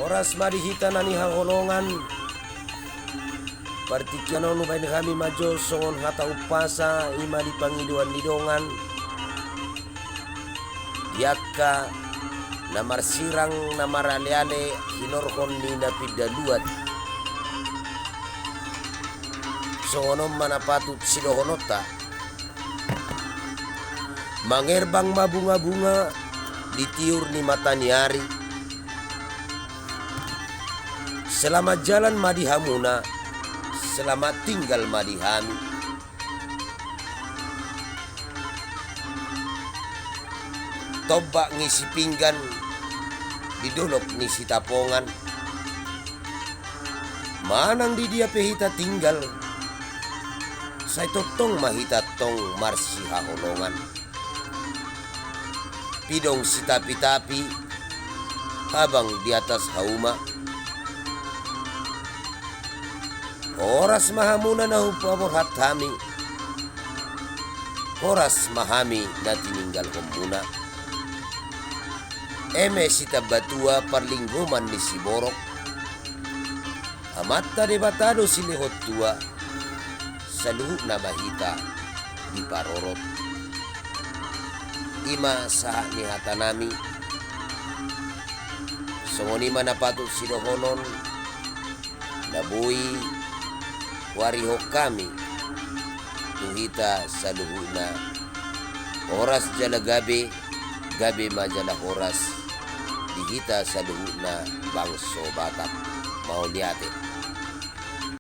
Oras madihita nani hahonongan partikiano no bain kami majo songon hata upasa ima di pangiduan didongan yaka namar sirang namar ale-ale hinorkon ni napidaluan songonom manapatut sidohonota mangerbang mabunga-bunga ditiur ni mataniari selamat jalan madihamuna selamat tinggal madihami tobak ngisi pinggan didolok ngisi tapongan manang di dia pehita tinggal saya totong mahita tong marsi hahonongan pidong si tapi-tapi habang di atas hauma oras mahamuna na hupabor hatami oras mahami na tininggal humuna eme sita batua parlingguman ni si borok amatta debatado si lehot tua saluhu na mahita di parorot ima saha ni hatanami songonima na patut sidohonon nabui wariho kami tuhita saluhuna oras jala gabe majalah oras dihita saluhuna bangso Batak mau liate